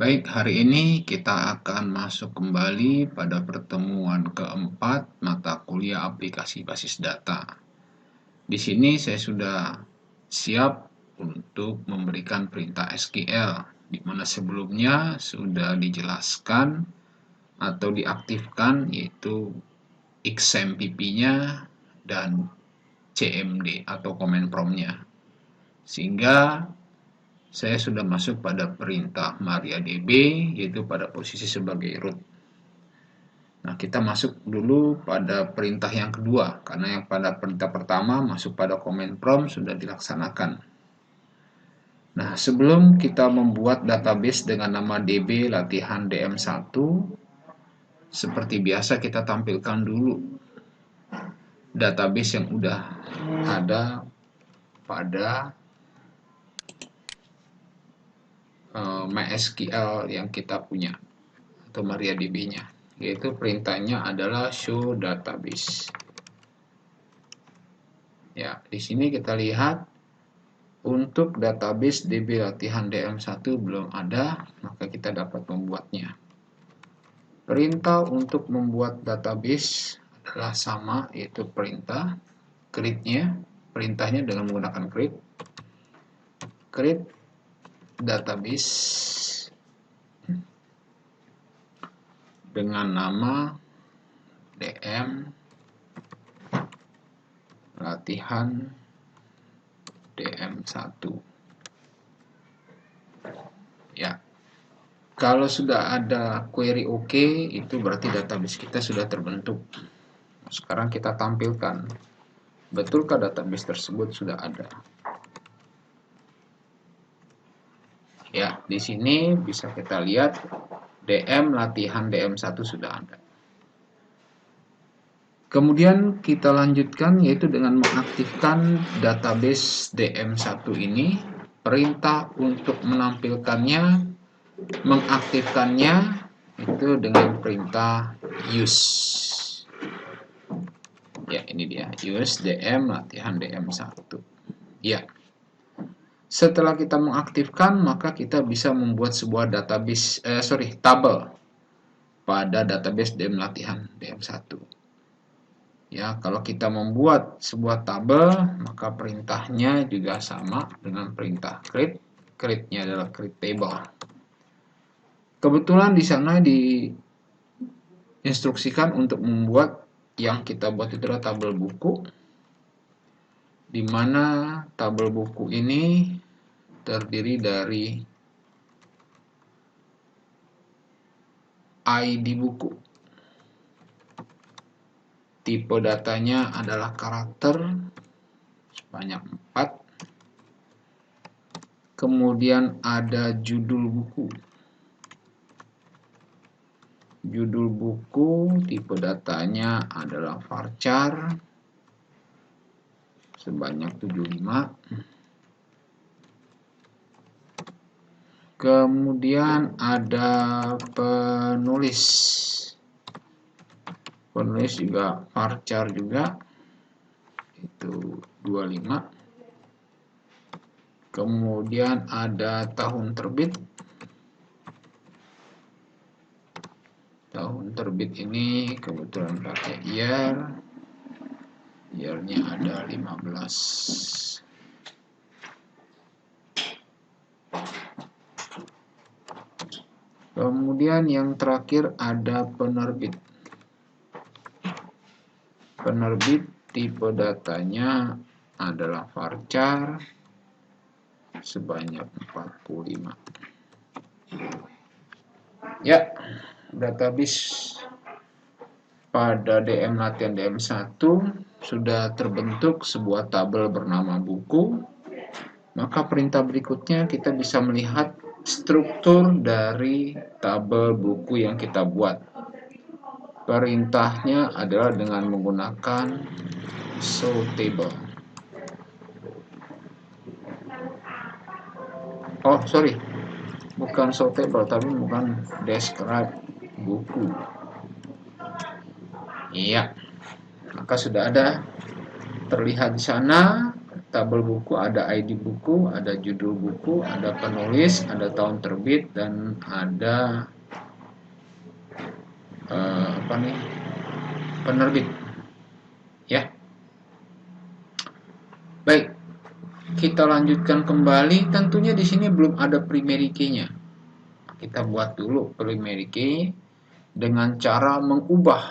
Baik, hari ini kita akan masuk kembali pada pertemuan keempat mata kuliah aplikasi basis data. Di sini saya sudah siap untuk memberikan perintah SQL, di mana sebelumnya sudah dijelaskan atau diaktifkan yaitu XMPP-nya dan CMD atau command prompt-nya. Sehingga saya sudah masuk pada perintah MariaDB, yaitu pada posisi sebagai root. Nah, kita masuk dulu pada perintah yang kedua, karena yang pada perintah pertama masuk pada command prompt sudah dilaksanakan. Nah, sebelum kita membuat database dengan nama DB latihan DM1, seperti biasa kita tampilkan dulu database yang udah ada pada MySQL yang kita punya atau MariaDB-nya, yaitu perintahnya adalah show database. Ya, di sini kita lihat untuk database DB latihan DM1 belum ada, maka kita dapat membuatnya. Perintah untuk membuat database adalah sama, yaitu perintah create-nya, perintahnya dengan menggunakan create database dengan nama DM latihan DM1. Ya. Kalau sudah ada query OK, itu berarti database kita sudah terbentuk. Sekarang kita tampilkan, betulkah database tersebut sudah ada? Ya, di sini bisa kita lihat DM latihan DM1 sudah ada. Kemudian kita lanjutkan yaitu dengan mengaktifkan database DM1 ini. Perintah untuk mengaktifkannya itu dengan perintah use. Ya, ini dia, use DM latihan DM1. Ya. Setelah kita mengaktifkan, maka kita bisa membuat sebuah tabel pada database DM latihan DM1. Ya, kalau kita membuat sebuah tabel, maka perintahnya juga sama dengan perintah create. Create-nya adalah create table. Kebetulan di sana diinstruksikan untuk membuat yang kita buat itu adalah tabel buku, di mana tabel buku ini terdiri dari ID buku. Tipe datanya adalah karakter sebanyak 4. Kemudian ada judul buku. Judul buku tipe datanya adalah varchar sebanyak 75. Kemudian ada penulis. Penulis juga varchar juga, itu 25. Kemudian ada tahun terbit. Tahun terbit ini kebetulan pakai year. Year-nya ada 15. Kemudian yang terakhir ada penerbit. Penerbit tipe datanya adalah varchar sebanyak 45. Ya, database pada DM latihan DM1 sudah terbentuk sebuah tabel bernama buku. Maka perintah berikutnya kita bisa melihat struktur dari tabel buku yang kita buat. Perintahnya adalah dengan menggunakan show table. Oh, sorry. Bukan show table, tapi bukan describe buku. Iya. Maka sudah ada terlihat di sana tabel buku ada ID buku, ada judul buku, ada penulis, ada tahun terbit, dan ada penerbit. Ya, baik. Kita lanjutkan kembali. Tentunya di sini belum ada primary key-nya. Kita buat dulu primary key dengan cara mengubah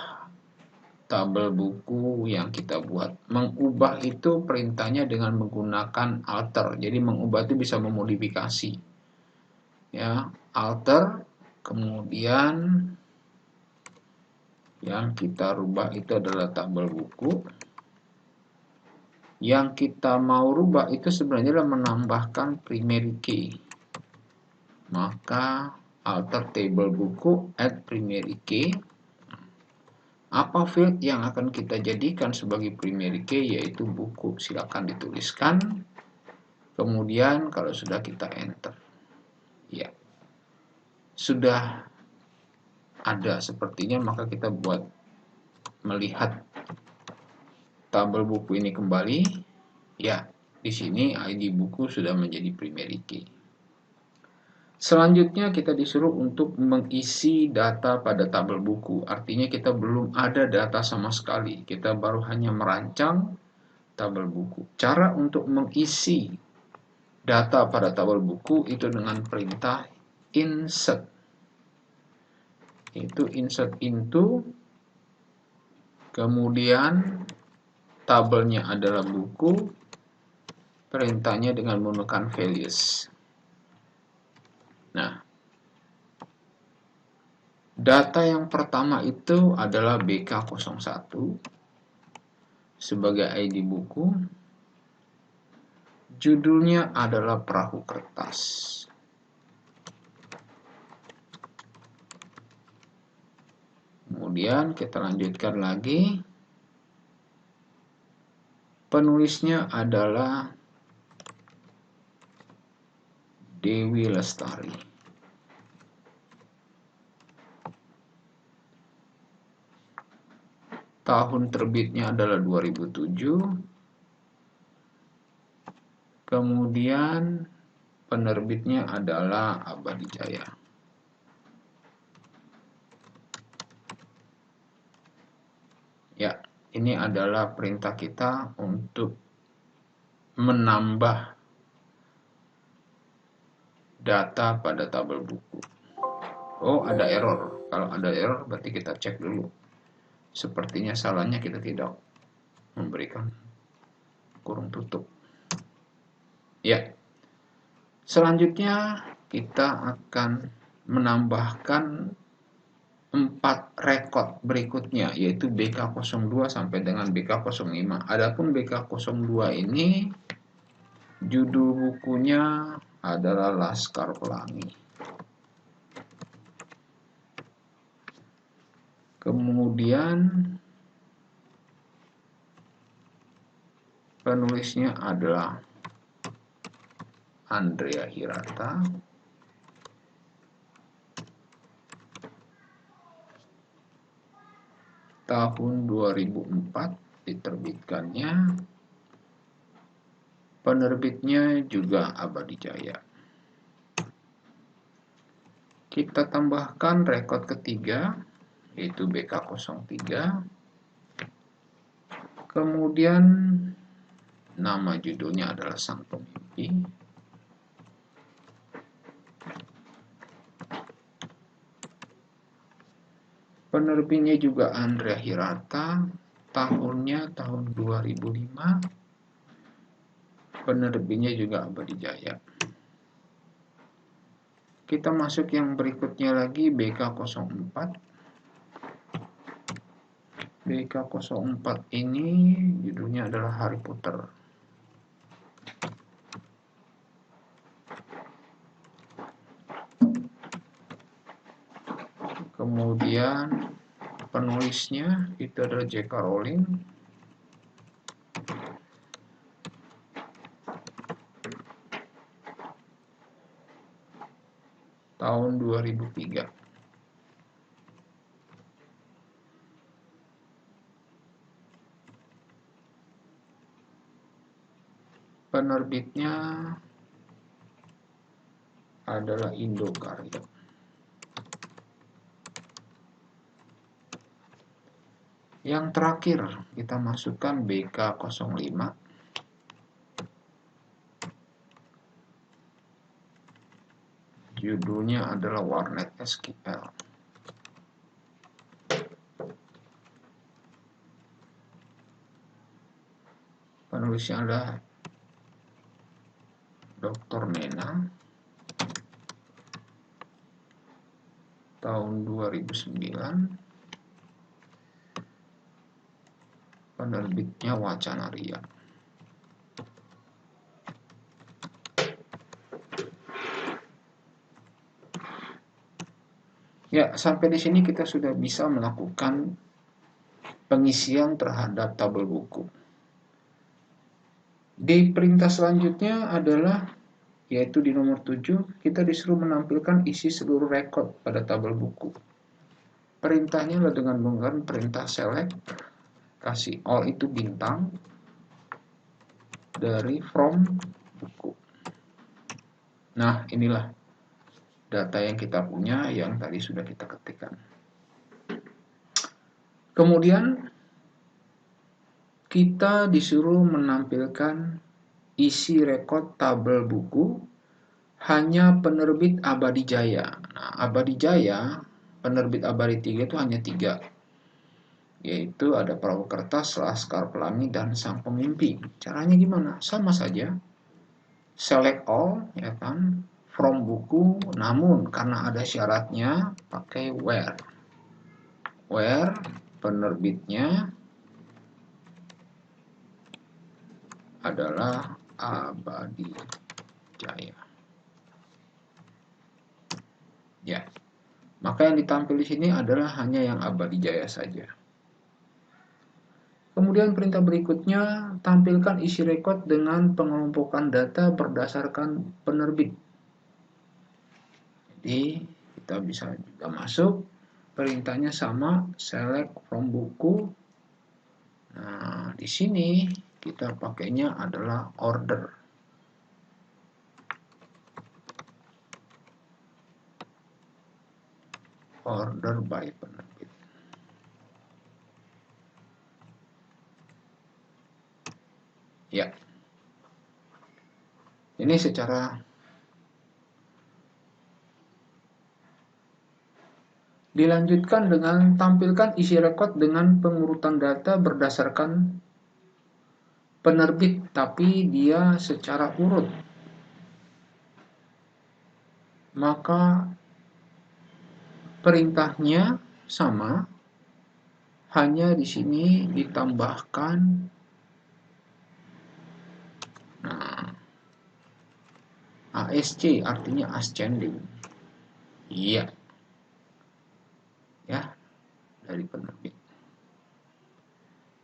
tabel buku yang kita buat. Mengubah itu perintahnya dengan menggunakan alter. Jadi mengubah itu bisa memodifikasi. Ya, alter, kemudian yang kita rubah itu adalah tabel buku. Yang kita mau rubah itu sebenarnya adalah menambahkan primary key. Maka alter table buku, add primary key. Apa field yang akan kita jadikan sebagai primary key, yaitu buku. Silakan dituliskan. Kemudian kalau sudah kita enter. Ya. Sudah ada sepertinya, maka kita buat melihat tabel buku ini kembali. Ya, di sini ID buku sudah menjadi primary key. Selanjutnya kita disuruh untuk mengisi data pada tabel buku. Artinya kita belum ada data sama sekali. Kita baru hanya merancang tabel buku. Cara untuk mengisi data pada tabel buku itu dengan perintah insert. Itu insert into, kemudian tabelnya adalah buku, perintahnya dengan menggunakan values. Nah, data yang pertama itu adalah BK01 sebagai ID buku. Judulnya adalah perahu kertas. Kemudian kita lanjutkan lagi. Penulisnya adalah Dewi Lestari. Tahun terbitnya adalah 2007. Kemudian penerbitnya adalah Abadi Jaya. Ya, ini adalah perintah kita untuk menambah data pada tabel buku. Oh, ada error. Kalau ada error berarti kita cek dulu. Sepertinya salahnya kita tidak memberikan kurung tutup. Ya. Selanjutnya kita akan menambahkan 4 rekod berikutnya, yaitu BK02 sampai dengan BK05. Adapun BK02 ini judul bukunya adalah Laskar Pelangi. Kemudian penulisnya adalah Andrea Hirata. Tahun 2004 diterbitkannya. Penerbitnya juga Abadi Jaya. Kita tambahkan rekod ketiga, yaitu BK03. Kemudian nama judulnya adalah Sang Pemimpi. Penerbitnya juga Andrea Hirata. Tahunnya tahun 2005. Penerbitnya juga Abadi Jaya. Kita masuk yang berikutnya lagi, BK04. BK04 ini judulnya adalah Harry Potter. Kemudian penulisnya itu adalah J.K. Rowling. Tahun 2003. penerbitnya adalah Indokarya. Yang terakhir kita masukkan BK05. Judulnya adalah Warnet SQL. Penulisnya adalah Dr. Nena. Tahun 2009. Penerbitnya Wacanaria. Ya, sampai di sini kita sudah bisa melakukan pengisian terhadap tabel buku. Di perintah selanjutnya adalah, yaitu di nomor 7, kita disuruh menampilkan isi seluruh rekod pada tabel buku. Perintahnya adalah dengan menggunakan perintah select, kasih all itu bintang, dari from buku. Nah, inilah data yang kita punya yang tadi sudah kita ketikkan. Kemudian kita disuruh menampilkan isi rekod tabel buku hanya penerbit Abadi Jaya. Nah, Abadi Jaya, penerbit Abadi 3 itu hanya 3, yaitu ada Perahu Kertas, Laskar Pelangi, dan Sang Pemimpi. Caranya gimana? Sama saja, select all, ya kan, from buku, namun karena ada syaratnya pakai where penerbitnya adalah Abadi Jaya. Ya, maka yang ditampil di sini adalah hanya yang Abadi Jaya saja. Kemudian perintah berikutnya, tampilkan isi rekod dengan pengelompokan data berdasarkan penerbit. Jadi kita bisa juga masuk, perintahnya sama, select from buku. Nah, di sini kita pakainya adalah order. Order by penerbit. Ya. Ini secara dilanjutkan dengan tampilkan isi rekod dengan pengurutan data berdasarkan penerbit, tapi dia secara urut. Maka perintahnya sama, hanya di sini ditambahkan ASC, artinya ascending. Iya. Ya, dari penerbit.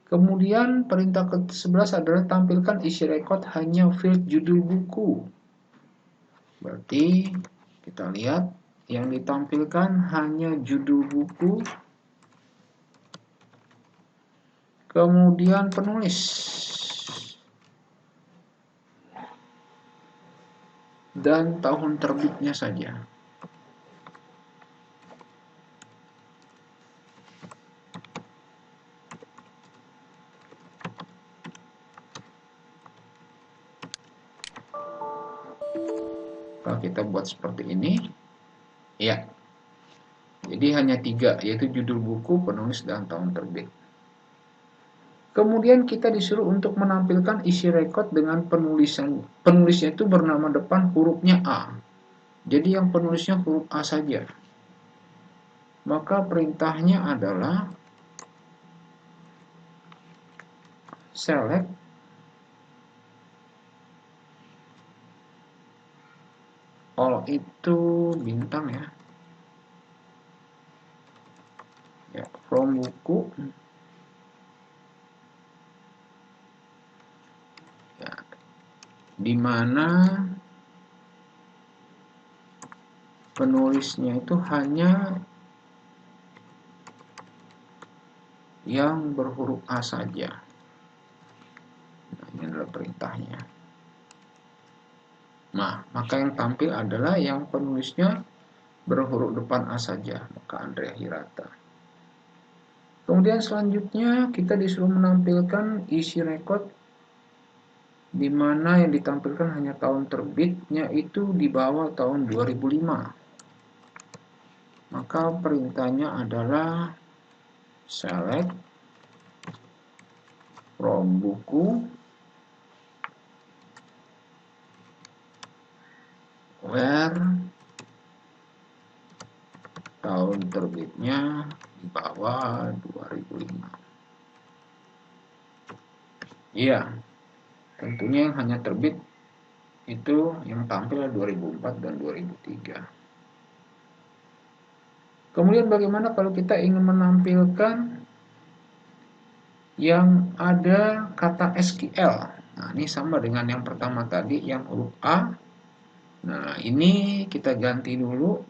Kemudian perintah ke-11 adalah tampilkan isi rekod hanya field judul buku. Berarti kita lihat yang ditampilkan hanya judul buku, kemudian penulis, dan tahun terbitnya saja. Kalau kita buat seperti ini, ya, jadi hanya 3, yaitu judul buku, penulis, dan tahun terbit. Kemudian kita disuruh untuk menampilkan isi rekod dengan penulisnya itu bernama depan hurufnya A. Jadi yang penulisnya huruf A saja. Maka perintahnya adalah select all itu bintang, ya. Ya, from buku. Ya, di mana penulisnya itu hanya yang berhuruf A saja. Nah, ini adalah perintahnya. Nah, maka yang tampil adalah yang penulisnya berhuruf depan A saja, maka Andrea Hirata. Kemudian selanjutnya kita disuruh menampilkan isi rekod di mana yang ditampilkan hanya tahun terbitnya itu di bawah tahun 2005. Maka perintahnya adalah select from buku where tahun terbitnya di bawah 2005. Iya, tentunya yang hanya terbit itu yang tampil 2004 dan 2003. Kemudian bagaimana kalau kita ingin menampilkan yang ada kata SQL? Nah, ini sama dengan yang pertama tadi, yang huruf A. Nah, ini kita ganti dulu.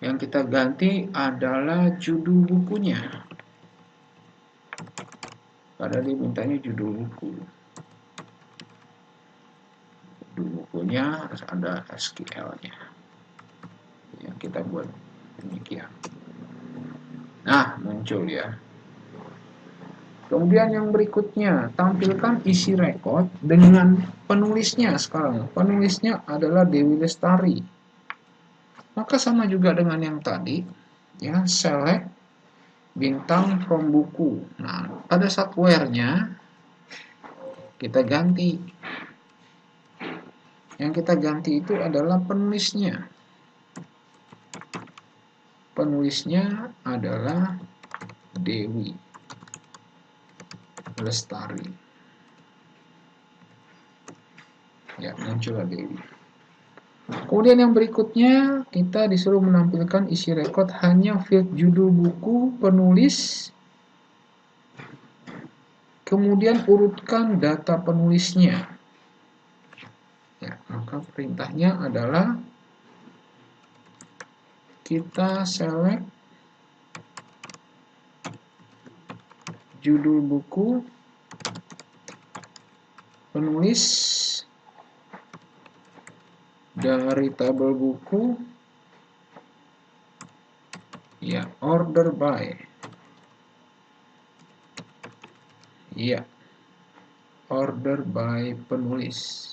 Yang kita ganti adalah judul bukunya. Padahal dia mintanya judul buku. Judul bukunya harus ada SQL-nya. Ya, kita buat demikian. Nah, muncul ya. Kemudian yang berikutnya, tampilkan isi rekod dengan penulisnya sekarang. Penulisnya adalah Dewi Lestari. Maka sama juga dengan yang tadi, ya, select bintang from buku. Nah, pada saat where-nya kita ganti. Yang kita ganti itu adalah penulisnya. Penulisnya adalah Dewi Lestari. Ya, muncullah Dewi. Kemudian yang berikutnya kita disuruh menampilkan isi rekod hanya field judul buku, penulis, kemudian urutkan data penulisnya. Ya, maka perintahnya adalah kita select judul buku, penulis dari tabel buku, ya, order by, ya, order by penulis.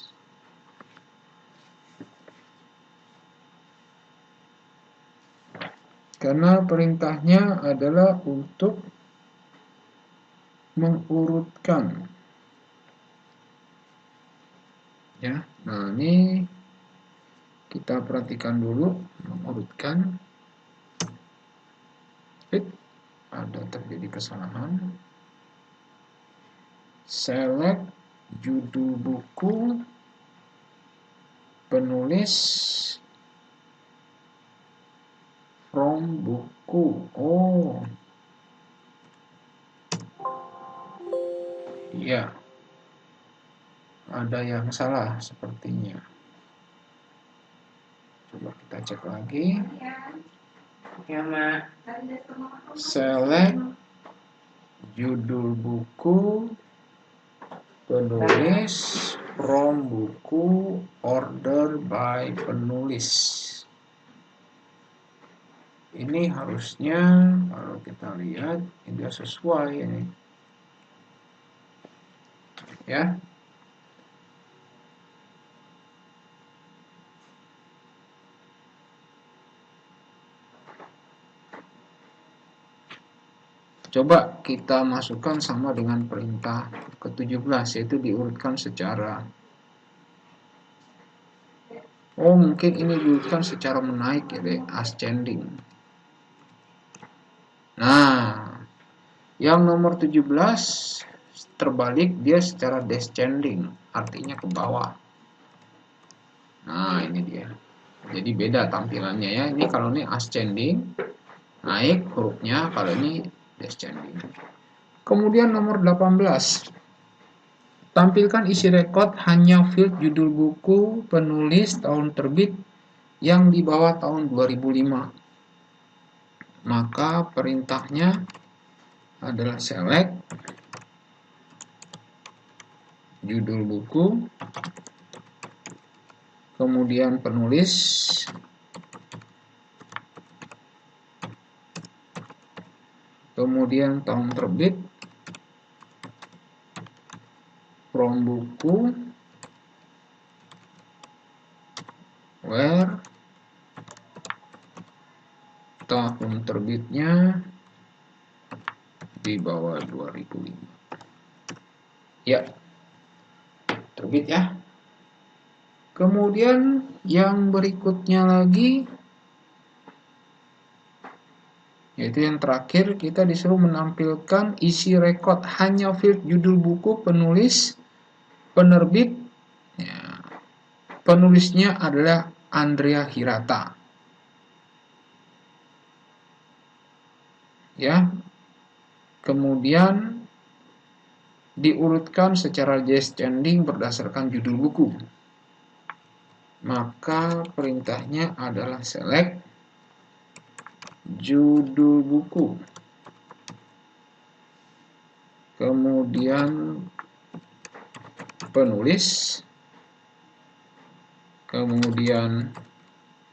Karena perintahnya adalah untuk mengurutkan. Ya, nah ini kita perhatikan dulu, mengurutkan. Ada terjadi kesalahan. Select judul buku, penulis from buku. Oh, iya, ada yang salah sepertinya. Coba kita cek lagi. Ya, Mak. Select judul buku, penulis from buku, order by penulis. Ini harusnya kalau kita lihat ini sesuai ini. Ya. Coba kita masukkan sama dengan perintah ke-17, yaitu diurutkan secara, oh mungkin ini diurutkan secara menaik ya deh, ascending. Nah, yang nomor 17 terbalik, dia secara descending, artinya ke bawah. Nah, ini dia. Jadi beda tampilannya ya. Ini kalau ini ascending, naik hurufnya, kalau ini descending. Kemudian nomor 18. Tampilkan isi rekod hanya field judul buku, penulis, tahun terbit yang di bawah tahun 2005. Maka perintahnya adalah select judul buku, kemudian penulis, kemudian tahun terbit, from buku, where, tahun terbitnya di bawah 2005. Ya, terbit ya. Kemudian yang berikutnya lagi, yaitu yang terakhir, kita disuruh menampilkan isi rekod hanya field judul buku, penulis, penerbit. Ya, penulisnya adalah Andrea Hirata. Ya, kemudian diurutkan secara descending berdasarkan judul buku. Maka perintahnya adalah select judul buku, kemudian penulis, kemudian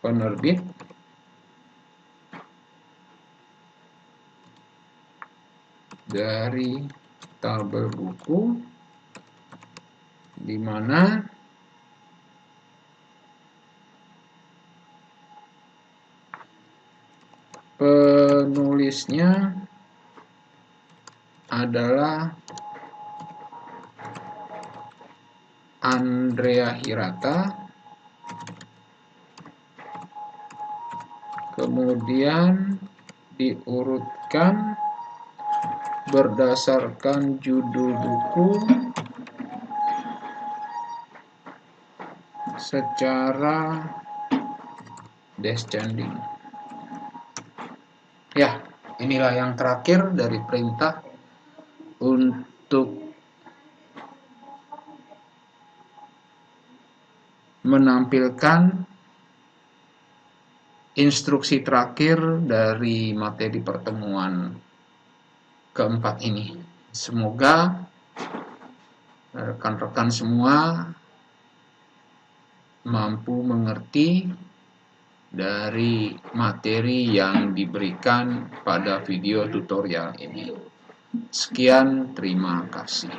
penerbit, dari tabel buku, di mana penulisnya adalah Andrea Hirata, kemudian diurutkan berdasarkan judul buku secara descending. Ya, inilah yang terakhir dari perintah untuk menampilkan instruksi terakhir dari materi pertemuan keempat ini. Semoga rekan-rekan semua mampu mengerti dari materi yang diberikan pada video tutorial ini. Sekian, terima kasih.